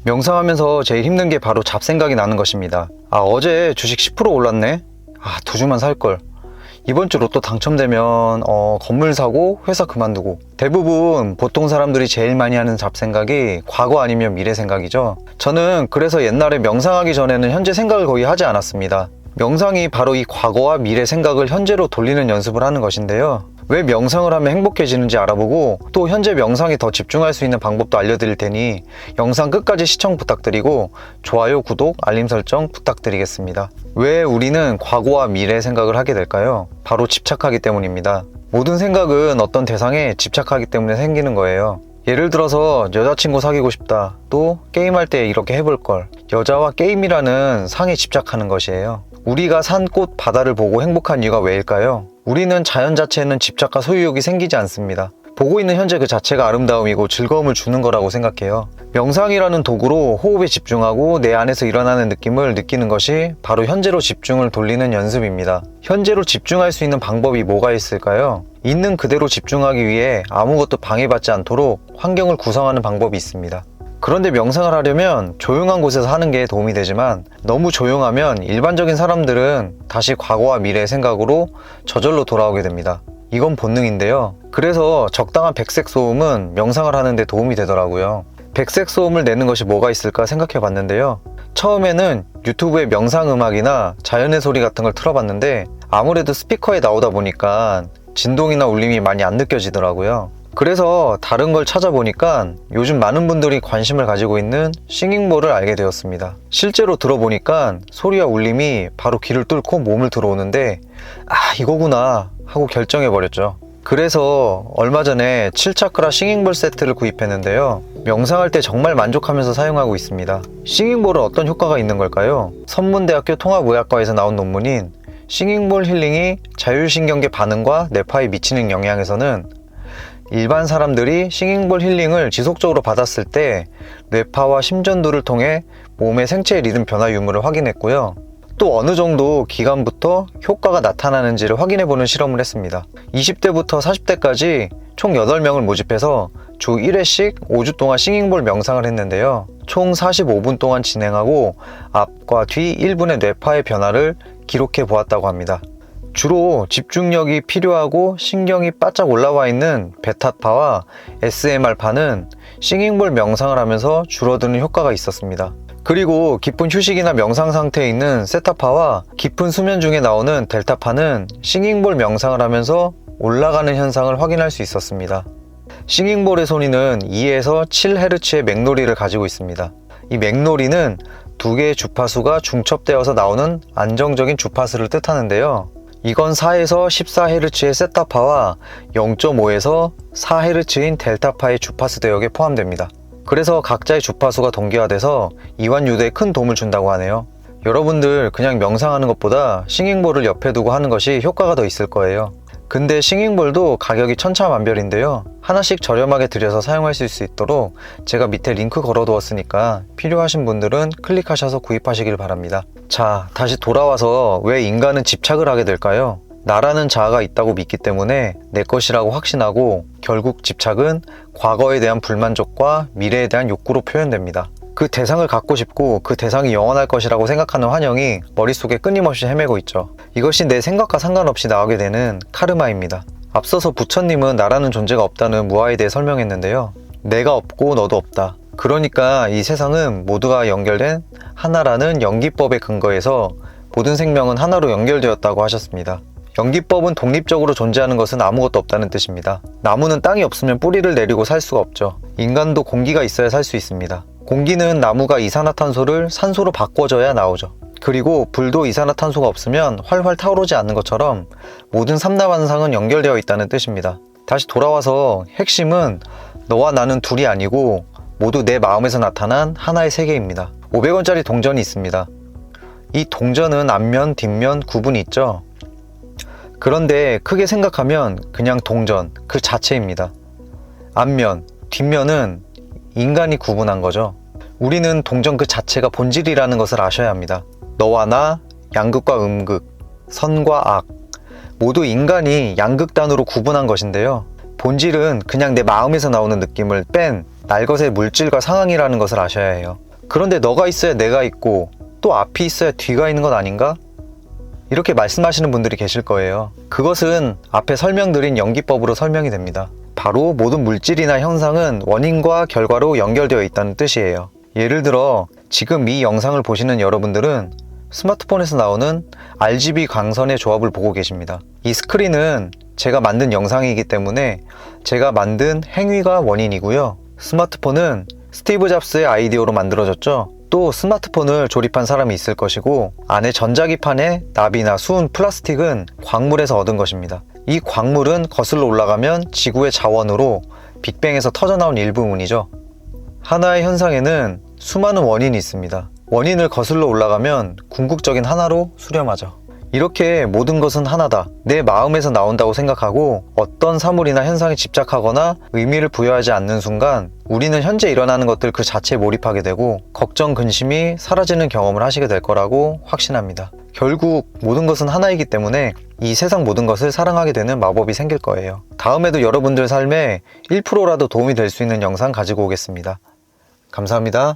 명상하면서 제일 힘든 게 바로 잡생각이 나는 것입니다. 어제 주식 10% 올랐네? 2주만 살걸. 이번 주 로또 당첨되면 건물 사고 회사 그만두고. 대부분 보통 사람들이 제일 많이 하는 잡생각이 과거 아니면 미래 생각이죠. 저는 그래서 옛날에 명상하기 전에는 현재 생각을 거의 하지 않았습니다. 명상이 바로 이 과거와 미래 생각을 현재로 돌리는 연습을 하는 것인데요. 왜 명상을 하면 행복해지는지 알아보고 또 현재 명상에 더 집중할 수 있는 방법도 알려드릴 테니 영상 끝까지 시청 부탁드리고 좋아요, 구독, 알림 설정 부탁드리겠습니다. 왜 우리는 과거와 미래 생각을 하게 될까요? 바로 집착하기 때문입니다. 모든 생각은 어떤 대상에 집착하기 때문에 생기는 거예요. 예를 들어서 여자친구 사귀고 싶다, 또 게임할 때 이렇게 해볼걸. 여자와 게임이라는 상에 집착하는 것이에요. 우리가 산 꽃, 바다를 보고 행복한 이유가 왜일까요? 우리는 자연 자체에는 집착과 소유욕이 생기지 않습니다. 보고 있는 현재 그 자체가 아름다움이고 즐거움을 주는 거라고 생각해요. 명상이라는 도구로 호흡에 집중하고 내 안에서 일어나는 느낌을 느끼는 것이 바로 현재로 집중을 돌리는 연습입니다. 현재로 집중할 수 있는 방법이 뭐가 있을까요? 있는 그대로 집중하기 위해 아무것도 방해받지 않도록 환경을 구성하는 방법이 있습니다. 그런데 명상을 하려면 조용한 곳에서 하는 게 도움이 되지만 너무 조용하면 일반적인 사람들은 다시 과거와 미래의 생각으로 저절로 돌아오게 됩니다. 이건 본능인데요. 그래서 적당한 백색 소음은 명상을 하는데 도움이 되더라고요. 백색 소음을 내는 것이 뭐가 있을까 생각해 봤는데요. 처음에는 유튜브에 명상 음악이나 자연의 소리 같은 걸 틀어봤는데 아무래도 스피커에 나오다 보니까 진동이나 울림이 많이 안 느껴지더라고요. 그래서 다른 걸 찾아보니까 요즘 많은 분들이 관심을 가지고 있는 싱잉볼을 알게 되었습니다. 실제로 들어보니까 소리와 울림이 바로 귀를 뚫고 몸을 들어오는데 이거구나 하고 결정해버렸죠. 그래서 얼마 전에 7차크라 싱잉볼 세트를 구입했는데요. 명상할 때 정말 만족하면서 사용하고 있습니다. 싱잉볼은 어떤 효과가 있는 걸까요? 선문대학교 통합의학과에서 나온 논문인 싱잉볼 힐링이 자율신경계 반응과 뇌파에 미치는 영향에서는 일반 사람들이 싱잉볼 힐링을 지속적으로 받았을 때 뇌파와 심전도를 통해 몸의 생체 리듬 변화 유무를 확인했고요. 또 어느 정도 기간부터 효과가 나타나는지를 확인해보는 실험을 했습니다. 20대부터 40대까지 총 8명을 모집해서 주 1회씩 5주 동안 싱잉볼 명상을 했는데요. 총 45분 동안 진행하고 앞과 뒤 1분의 뇌파의 변화를 기록해 보았다고 합니다. 주로 집중력이 필요하고 신경이 바짝 올라와 있는 베타파와 SMR파는 싱잉볼 명상을 하면서 줄어드는 효과가 있었습니다. 그리고 깊은 휴식이나 명상 상태에 있는 세타파와 깊은 수면 중에 나오는 델타파는 싱잉볼 명상을 하면서 올라가는 현상을 확인할 수 있었습니다. 싱잉볼의 소리는 2에서 7Hz의 맥노리를 가지고 있습니다. 이 맥노리는 두 개의 주파수가 중첩되어서 나오는 안정적인 주파수를 뜻하는데요. 이건 4에서 14Hz의 세타파와 0.5에서 4Hz인 델타파의 주파수 대역에 포함됩니다. 그래서 각자의 주파수가 동기화돼서 이완 유도에 큰 도움을 준다고 하네요. 여러분들 그냥 명상하는 것보다 싱잉볼을 옆에 두고 하는 것이 효과가 더 있을 거예요. 근데 싱잉볼도 가격이 천차만별인데요. 하나씩 저렴하게 들여서 사용하실 수 있도록 제가 밑에 링크 걸어두었으니까 필요하신 분들은 클릭하셔서 구입하시길 바랍니다. 자, 다시 돌아와서 왜 인간은 집착을 하게 될까요? 나라는 자아가 있다고 믿기 때문에 내 것이라고 확신하고 결국 집착은 과거에 대한 불만족과 미래에 대한 욕구로 표현됩니다. 그 대상을 갖고 싶고 그 대상이 영원할 것이라고 생각하는 환영이 머릿속에 끊임없이 헤매고 있죠. 이것이 내 생각과 상관없이 나오게 되는 카르마입니다. 앞서서 부처님은 나라는 존재가 없다는 무아에 대해 설명했는데요. 내가 없고 너도 없다. 그러니까 이 세상은 모두가 연결된 하나라는 연기법에 근거해서 모든 생명은 하나로 연결되었다고 하셨습니다. 연기법은 독립적으로 존재하는 것은 아무것도 없다는 뜻입니다. 나무는 땅이 없으면 뿌리를 내리고 살 수가 없죠. 인간도 공기가 있어야 살 수 있습니다. 공기는 나무가 이산화탄소를 산소로 바꿔줘야 나오죠. 그리고 불도 이산화탄소가 없으면 활활 타오르지 않는 것처럼 모든 삼라만상은 연결되어 있다는 뜻입니다. 다시 돌아와서 핵심은 너와 나는 둘이 아니고 모두 내 마음에서 나타난 하나의 세계입니다. 500원짜리 동전이 있습니다. 이 동전은 앞면, 뒷면 구분이 있죠. 그런데 크게 생각하면 그냥 동전 그 자체입니다. 앞면, 뒷면은 인간이 구분한 거죠. 우리는 동전 그 자체가 본질이라는 것을 아셔야 합니다. 너와 나, 양극과 음극, 선과 악 모두 인간이 양극단으로 구분한 것인데요. 본질은 그냥 내 마음에서 나오는 느낌을 뺀 날것의 물질과 상황이라는 것을 아셔야 해요. 그런데 너가 있어야 내가 있고 또 앞이 있어야 뒤가 있는 것 아닌가? 이렇게 말씀하시는 분들이 계실 거예요. 그것은 앞에 설명드린 연기법으로 설명이 됩니다. 바로 모든 물질이나 현상은 원인과 결과로 연결되어 있다는 뜻이에요. 예를 들어 지금 이 영상을 보시는 여러분들은 스마트폰에서 나오는 RGB 광선의 조합을 보고 계십니다. 이 스크린은 제가 만든 영상이기 때문에 제가 만든 행위가 원인이고요. 스마트폰은 스티브 잡스의 아이디어로 만들어졌죠. 또 스마트폰을 조립한 사람이 있을 것이고 안에 전자기판에 납이나 수은, 플라스틱은 광물에서 얻은 것입니다. 이 광물은 거슬러 올라가면 지구의 자원으로 빅뱅에서 터져나온 일부분이죠. 하나의 현상에는 수많은 원인이 있습니다. 원인을 거슬러 올라가면 궁극적인 하나로 수렴하죠. 이렇게 모든 것은 하나다, 내 마음에서 나온다고 생각하고 어떤 사물이나 현상에 집착하거나 의미를 부여하지 않는 순간 우리는 현재 일어나는 것들 그 자체에 몰입하게 되고 걱정, 근심이 사라지는 경험을 하시게 될 거라고 확신합니다. 결국 모든 것은 하나이기 때문에 이 세상 모든 것을 사랑하게 되는 마법이 생길 거예요. 다음에도 여러분들 삶에 1%라도 도움이 될 수 있는 영상 가지고 오겠습니다. 감사합니다.